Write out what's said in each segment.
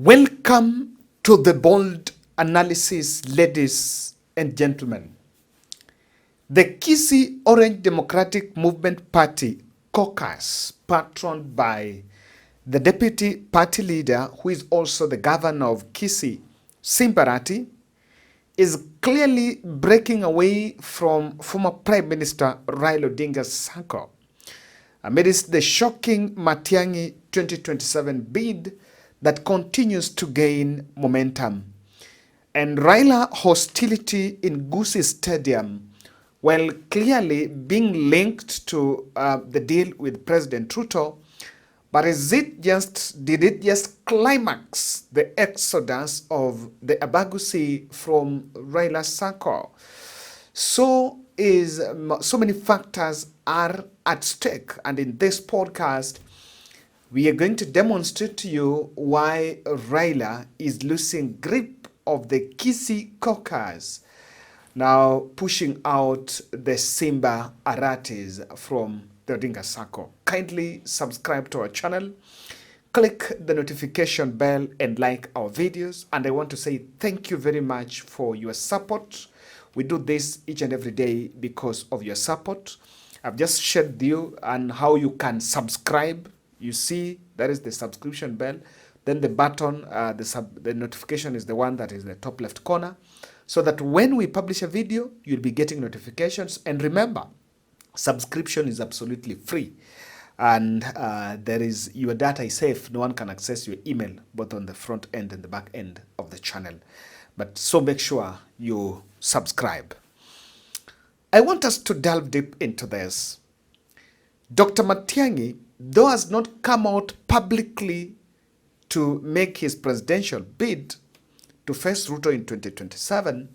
Welcome to the bold analysis, ladies and gentlemen. The Kisii Orange Democratic Movement Party caucus, patroned by the deputy party leader, who is also the governor of Kisii, Simba Arati, is clearly breaking away from former Prime Minister Raila Odinga's circle amidst the shocking Matiang'i 2027 bid that continues to gain momentum. And Raila hostility in Gusii Stadium, while clearly being linked to the deal with President Ruto, but did it just climax the exodus of the Abagusi from Raila's circle? So many factors are at stake, and in this podcast, we are going to demonstrate to you why Raila is losing grip of the Kisii caucus, now pushing out the Simba Aratis from the Odinga circle. Kindly subscribe to our channel, click the notification bell and like our videos. And I want to say thank you very much for your support. We do this each and every day because of your support. I've just shared you on how you can subscribe. You see, that is the subscription bell. Then the button, the notification is the one that is the top left corner, so that when we publish a video, you'll be getting notifications. And remember, subscription is absolutely free. And there is your data is safe. No one can access your email, both on the front end and the back end of the channel. But so make sure you subscribe. I want us to delve deep into this. Dr. Matiang'i, though has not come out publicly to make his presidential bid to face Ruto in 2027,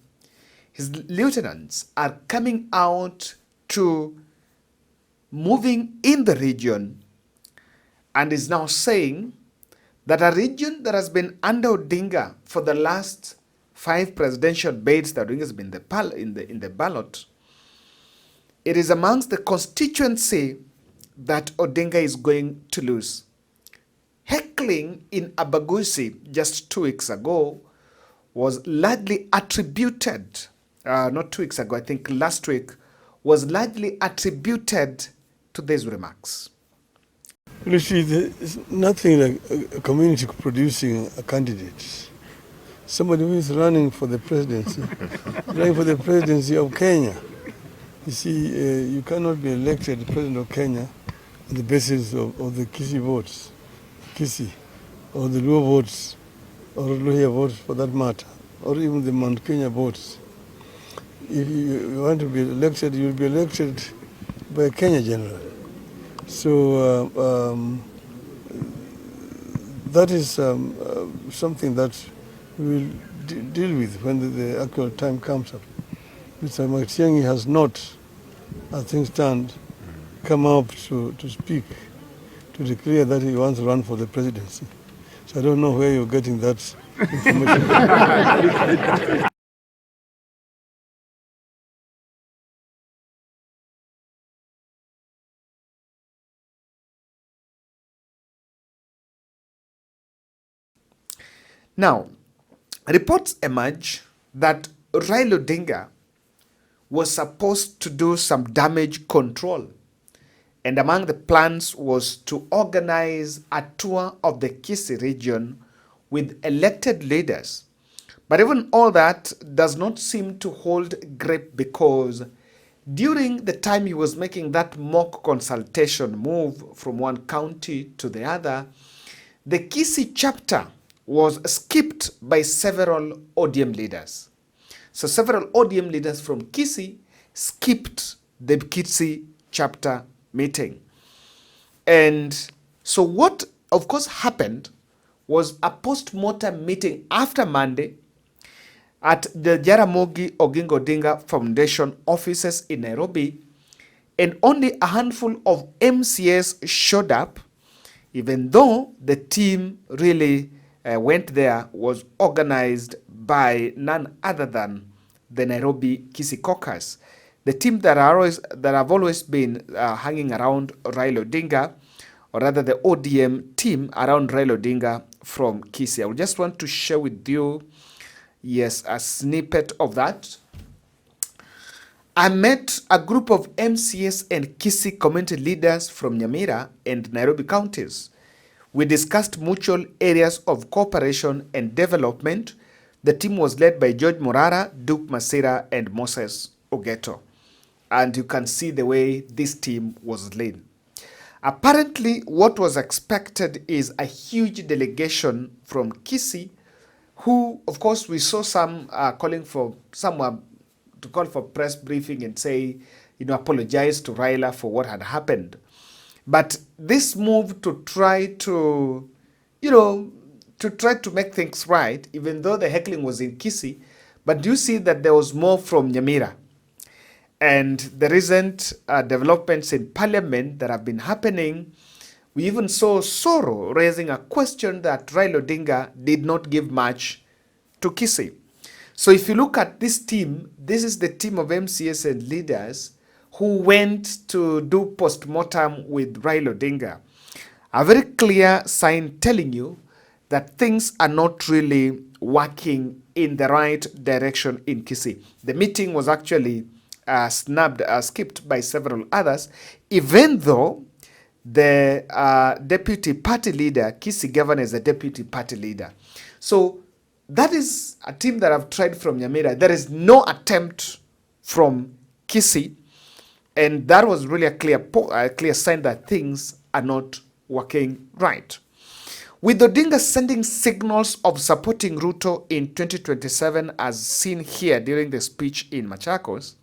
his lieutenants are coming out to moving in the region and is now saying that a region that has been under Odinga for the last 5 presidential bids that Odinga has been in the ballot, it is amongst the constituency that Odinga is going to lose. Heckling in Abagusi just 2 weeks ago was largely attributed, not 2 weeks ago, I think last week, was largely attributed to these remarks. You see, there's nothing like a community producing a candidate. Somebody who is running for the presidency, running for the presidency of Kenya. You see, you cannot be elected president of Kenya on the basis of the Kisii votes, Kisii, or the Luo votes, or Luhya votes for that matter, or even the Mount Kenya votes. If you want to be elected, you'll be elected by Kenya general. So that is something that we will deal with when the actual time comes up. Mr. Matiang'i has not, as things stand, come up to speak, to declare that he wants to run for the presidency. So I don't know where you're getting that information. Now, reports emerge that Raila Odinga was supposed to do some damage control. And among the plans was to organize a tour of the Kisii region with elected leaders. But even all that does not seem to hold grip, because during the time he was making that mock consultation move from one county to the other, the Kisii chapter was skipped by several ODM leaders. So several ODM leaders from Kisii skipped the Kisii chapter meeting. And so what, of course, happened was a post-mortem meeting after Monday at the Jaramogi Oginga Odinga Foundation offices in Nairobi, and only a handful of MCAs showed up, even though the team really went there was organized by none other than the Nairobi Kisii caucus. The team that have always been hanging around Raila Odinga, or rather the ODM team around Raila Odinga from Kisii. I just want to share with you, yes, a snippet of that. I met a group of MCS and Kisii community leaders from Nyamira and Nairobi counties. We discussed mutual areas of cooperation and development. The team was led by George Morara, Duke Masira, and Moses Ogeto. And you can see the way this team was led. Apparently, what was expected is a huge delegation from Kisii, who, of course, we saw some calling for someone to call for press briefing and say, apologize to Raila for what had happened. But this move to try to, make things right, even though the heckling was in Kisii, but do you see that there was more from Nyamira? And the recent developments in parliament that have been happening, we even saw Soro raising a question that Raila Odinga did not give much to Kisii. So if you look at this team, this is the team of MCS and leaders who went to do post-mortem with Raila Odinga. A very clear sign telling you that things are not really working in the right direction in Kisii. The meeting was actually skipped by several others, even though the deputy party leader, Kisii governor, is a deputy party leader. So that is a team that I've tried from Nyamira. There is no attempt from Kisii, and that was really a clear sign that things are not working right. With Odinga sending signals of supporting Ruto in 2027, as seen here during the speech in Machakos.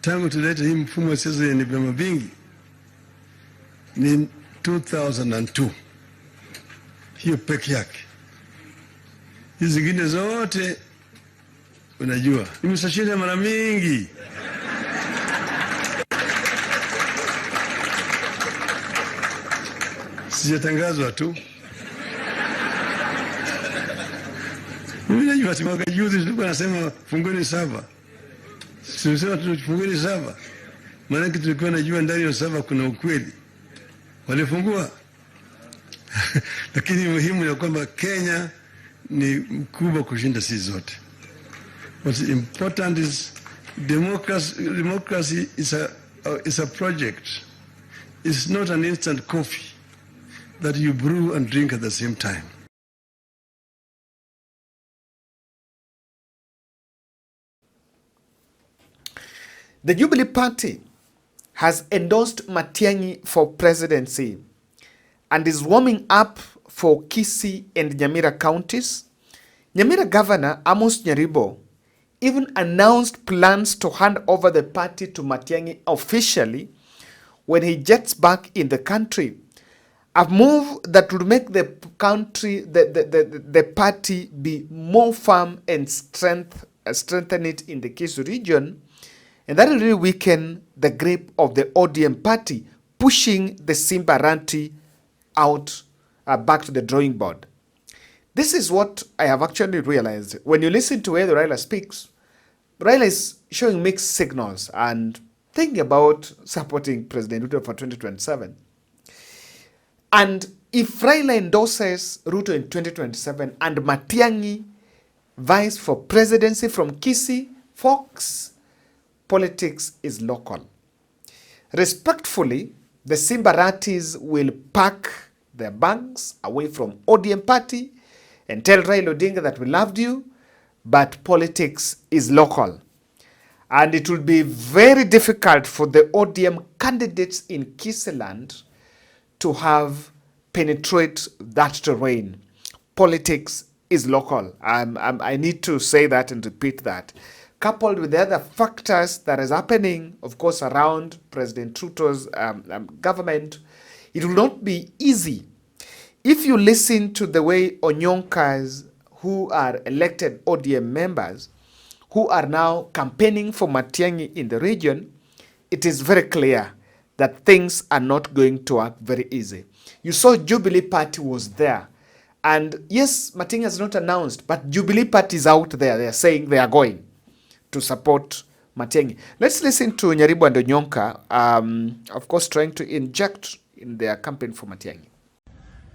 Tangu tulete hii mfumo wa siasa yenye vyama vingi ni 2002. Hiyo peke yake. Hizi zingine zote unajua. Nimeshashinda mara mingi. Sijatangazwa tu. Mimi najua mwaka juzi tulikuwa nasema fungoni saba. Sisi tufungueni saba. Maana tulikuwa najua ndani ya saba kuna ukweli. Walifungua. Lakini muhimu ni kwamba Kenya ni mkubwa kushinda sisi zote. What's important is democracy is a project. It's not an instant coffee that you brew and drink at the same time. The Jubilee Party has endorsed Matiang'i for presidency and is warming up for Kisii and Nyamira counties. Nyamira Governor Amos Nyaribo even announced plans to hand over the party to Matiang'i officially when he jets back in the country. A move that would make the party be more firm and strengthen it in the Kisii region. And that will really weaken the grip of the ODM party, pushing the Simba Arati out back to the drawing board. This is what I have actually realized. When you listen to where Raila speaks, Raila is showing mixed signals and thinking about supporting President Ruto for 2027. And if Raila endorses Ruto in 2027 and Matiang'i vies for presidency from Kisii, folks, politics is local. Respectfully, the Simba Aratis will pack their bags away from ODM party and tell Raila Odinga that we loved you, but politics is local. And it will be very difficult for the ODM candidates in Kisii land to have penetrate that terrain. Politics is local. I need to say that and repeat that. Coupled with the other factors that is happening, of course, around President Ruto's government, it will not be easy. If you listen to the way Onyonkas, who are elected ODM members, who are now campaigning for Matiang'i in the region, it is very clear that things are not going to work very easy. You saw Jubilee Party was there. And yes, Matiang'i has not announced, but Jubilee Party is out there. They are saying they are going to support Matiang'i. Let's listen to Nyaribo and Onyonka, of course, trying to inject in their campaign for Matiang'i.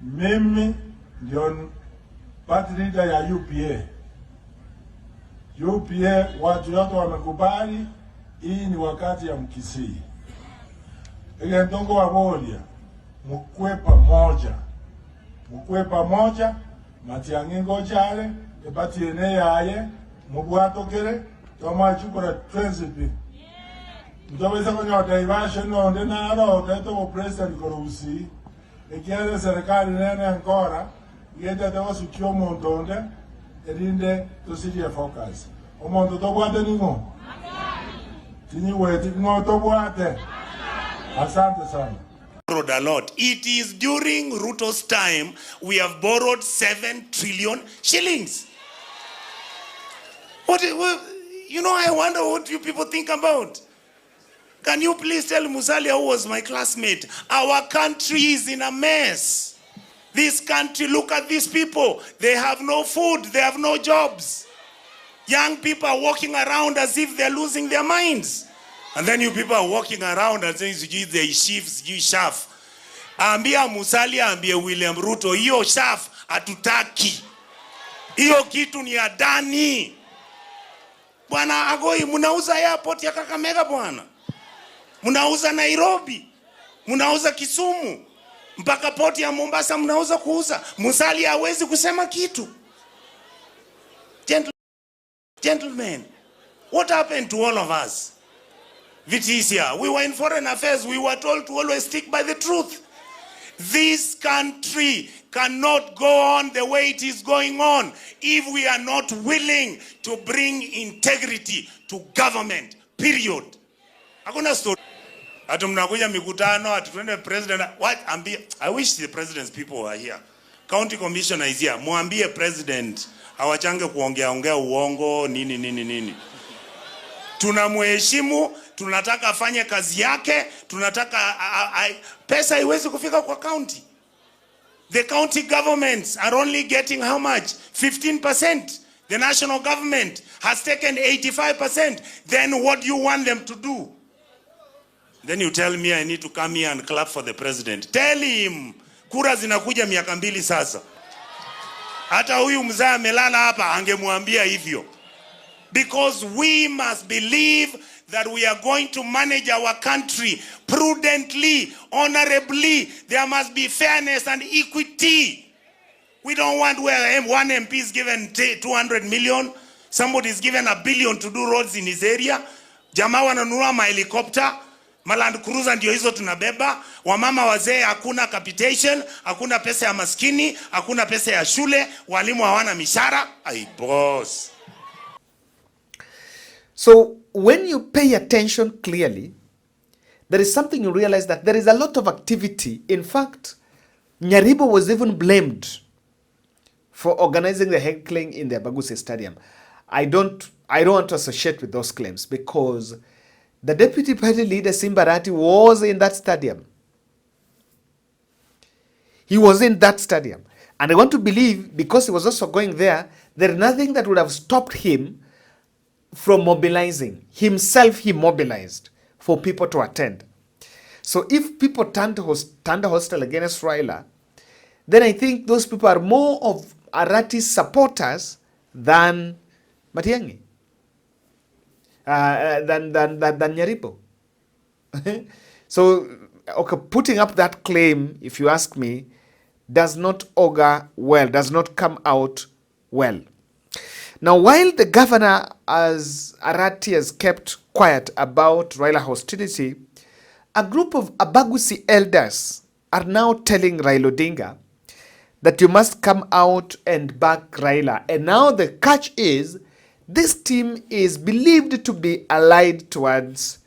Mimi ndio party leader ya UPA. UPA watu yote wamekubali hii ni wakati ya Mkisii. Ile ndongo wa moja mkwe pamoja Matiang'i ngojale ebati ene yaye mubwatokere toma chukura transipi mtaweza kwenye diversion onde na aro teto president korusi ekiale serikali nene ngora yete tawa sukio montonde erinde tosije focus omonto to bwate ningo tinyi weti ngo to bwate asante sana. Borrowed a lot. It is during Ruto's time we have borrowed 7 trillion shillings. You know, I wonder what you people think about. Can you please tell Musalia, who was my classmate, our country is in a mess. This country, look at these people. They have no food, they have no jobs. Young people are walking around as if they're losing their minds. And then you people are walking around and saying, they shifts, you shaf. Ambia Musalia, ambia William Ruto, hiyo shaf hatutaki. Hiyo kitu ni adani. Bwana Agoi, munauza airport ya Kakamega bwana. Munauza Nairobi. Munauza Kisumu. Mpaka port ya Mombasa munauza kuuza. Musalia hawezi kusema kitu. Gentlemen, what happened to all of us? Vitisia, we were in foreign affairs, we were told to always stick by the truth. This country cannot go on the way it is going on if we are not willing to bring integrity to government, period. Hakuna story. Atu mnakuja mikutano, atu tuende president. What? I wish the president's people were here. County commissioner is here. Muambie president, hawachange kuongea uongo, nini. Tunamheshimu, tunataka afanye kazi yake, tunataka pesa haiwezi kufika kwa county. The county governments are only getting how much? 15%. The national government has taken 85%. Then what do you want them to do? Then you tell me I need to come here and clap for the president. Tell him, kura zinakuja miaka 2 sasa. Hata huyu mzee amelala hapa angemwambia hivyo. Because we must believe that we are going to manage our country prudently, honorably. There must be fairness and equity. We don't want where one MP is given 200 million, somebody is given $1 billion to do roads in his area. Jamaa wananunua helicopter, Land Cruiser ndio hizo tunabeba. Wamama wazee hakuna capitation, hakuna pesa ya maskini, hakuna pesa ya shule, walimu hawana mishahara. Ay boss. So when you pay attention clearly, there is something you realize that there is a lot of activity. In fact, Nyaribo was even blamed for organizing the heckling in the Abagusi stadium. I don't want to associate with those claims because the deputy party leader Simba Arati was in that stadium. He was in that stadium. And I want to believe because he was also going there, there is nothing that would have stopped him from mobilizing. Himself, he mobilized for people to attend. So if people turned hostile against Raila, then I think those people are more of Arati's supporters than Matiang'i, than Nyaribo. So, okay, putting up that claim, if you ask me, does not augur well, does not come out well. Now, while the governor, as Arati, has kept quiet about Raila hostility, a group of Abagusi elders are now telling Raila Odinga that you must come out and back Raila. And now the catch is, this team is believed to be allied towards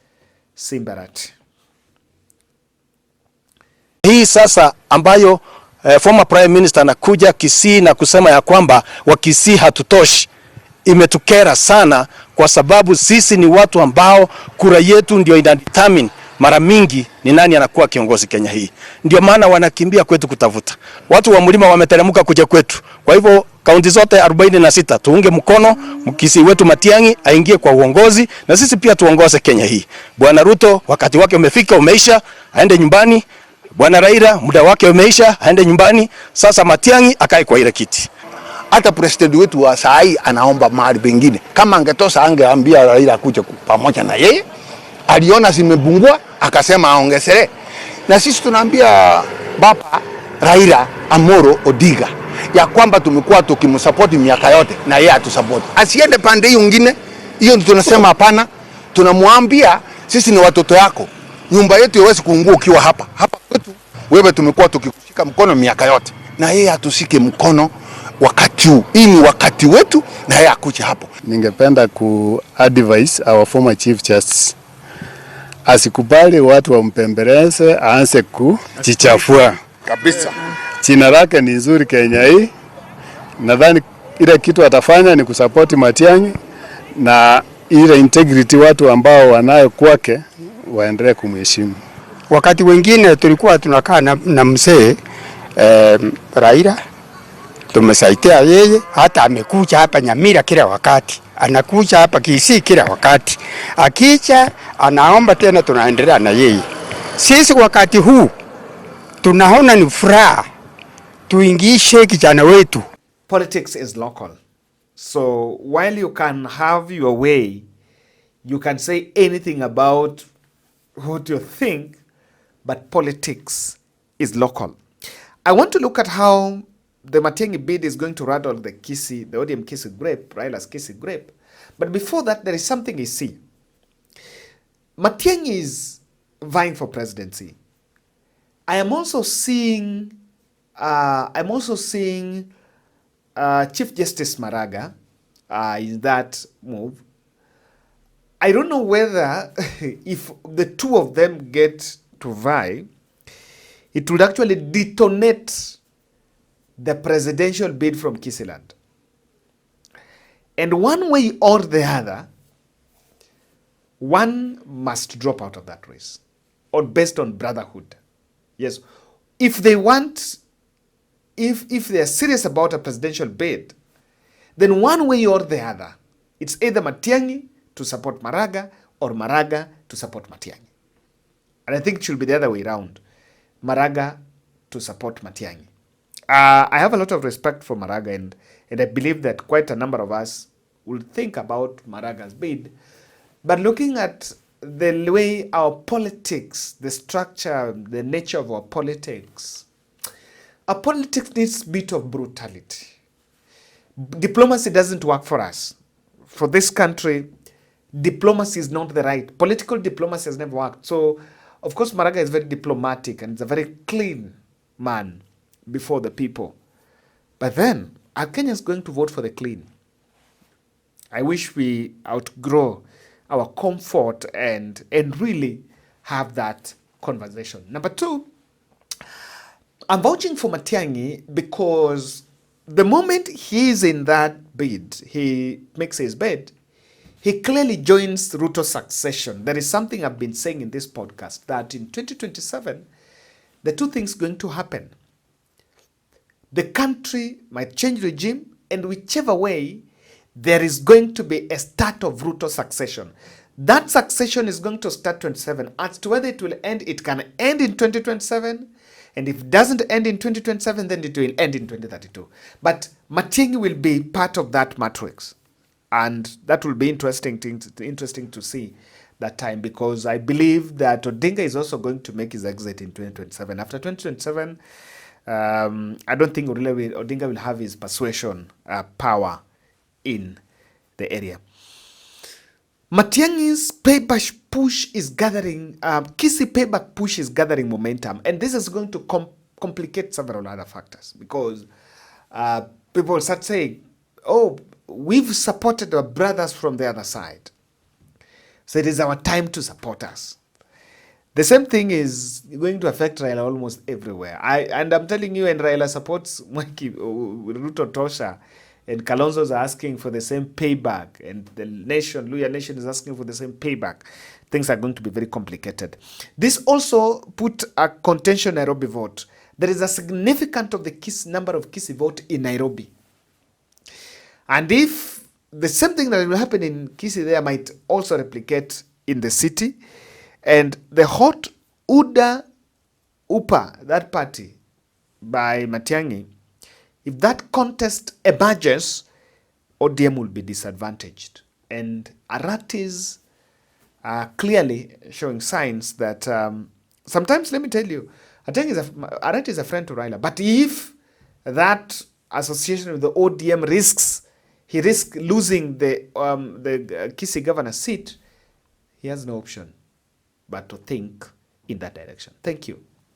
Simba Arati. Hii sasa ambayo former prime minister anakuja Kisii na kusema ya kwamba wa Kisii hatutoshi, imetukera sana kwa sababu sisi ni watu ambao kura yetu ndio inadetermine mara mingi ni nani anakuwa kiongozi Kenya hii. Ndio maana wanakimbia kwetu kutafuta. Watu wa mlima wameteremka kuja kwetu. Kwa hivyo kaunti zote 46 tuunge mkono Mkisii wetu Matiang'i aingie kwa uongozi na sisi pia tuongoze Kenya hii. Bwana Ruto wakati wake umefika, umeisha, aende nyumbani. Bwana Raila muda wake umeisha, aende nyumbani. Sasa Matiang'i akae kwa ile kiti. Hata president wetu wa saa hii anaomba mahali pengine. Kama angetosa angeambia Raila kuja pamoja na yeye. Aliona zimepungua akasema aongezee. Na sisi tunaambia baba Raila Amolo Odinga ya kwamba tumekuwa tukimsupport miaka yote na yeye atusupport. Asiende pande hiyo nyingine. Hiyo ndio tunasema hapana. Tunamwambia sisi ni watoto yako. Nyumba yetu haiwezi kuungua ukiwa hapa. Hapa kwetu wewe tumekuwa tukikushika mkono miaka yote. Na yeye atusike mkono wakati huu. Hii ni wakati wetu na yeye akuje hapo. Ningependa ku-advise our former Chief Justice asikubali watu wampembeleze, aanze kujichafua Kabisa. Jina lake ni nzuri Kenya hii. Nadhani ile kitu atafanya ni kusupport Matiang'i na ile integrity watu ambao wanayo kwake waendelee kumheshimu. Wakati wengine tulikuwa tunakaa na mzee Raila, tumesaidia yeye, hata amekuja hapa Nyamira kila wakati, anakuja hapa Kisii kila wakati, akicha anaomba tena, tunaendelea na yeye. Sisi wakati huu tunaona ni furaha tuingishe kijana wetu. Politics is local. So while you can have your way, you can say anything about what you think, but politics is local. I want to look at how the Matiang'i bid is going to rattle the ODM Kisii grape, Raila's Kisii grape. But before that, there is something you see. Matiang'i is vying for presidency. I am also seeing Chief Justice Maraga in that move. I don't know whether if the two of them get to vie, it would actually detonate the presidential bid from Kisiland. And one way or the other, one must drop out of that race, or based on brotherhood. Yes, if they want, if they are serious about a presidential bid, then one way or the other, it's either Matiang'i to support Maraga or Maraga to support Matiang'i. And I think it should be the other way around. Maraga to support Matiang'i. I have a lot of respect for Maraga, and I believe that quite a number of us will think about Maraga's bid. But looking at the way our politics, the structure, the nature of our politics needs a bit of brutality. Diplomacy doesn't work for us. For this country, diplomacy is not the right. Political diplomacy has never worked. So, of course, Maraga is very diplomatic and is a very clean man before the people. But then, are Kenyans going to vote for the clean? I wish we outgrow our comfort and really have that conversation. Number two, I'm vouching for Matiang'i because the moment he is in that bid, he makes his bid, he clearly joins Ruto's succession. There is something I've been saying in this podcast, that in 2027, the two things going to happen. The country might change regime, and whichever way, there is going to be a start of Ruto's succession. That succession is going to start 27. As to whether it will end, it can end in 2027. And if it doesn't end in 2027, then it will end in 2032. But Matiang'i will be part of that matrix. And that will be interesting to see that time, because I believe that Odinga is also going to make his exit in 2027. After 2027, I don't think Odinga will have his persuasion power in the area. Matiang'i's payback push is gathering, Kisii payback push is gathering momentum, and this is going to complicate several other factors, because people start saying, oh, we've supported our brothers from the other side, so it is our time to support us. The same thing is going to affect Raila almost everywhere. I'm telling you, and Raila supports Ruto Tosha, and Kalonzo's are asking for the same payback, and the nation, Luya Nation, is asking for the same payback. Things are going to be very complicated. This also put a contention Nairobi vote. There is a significant of the number of Kisii vote in Nairobi. And if the same thing that will happen in Kisii there might also replicate in the city, and the hot UDA, that party by Matiang'i, If that contest emerges, ODM will be disadvantaged. And Arati's are clearly showing signs that sometimes, let me tell you, Arati is a friend to Raila. But if that association with the ODM he risks losing the Kisii governor seat, he has no option but to think in that direction. Thank you.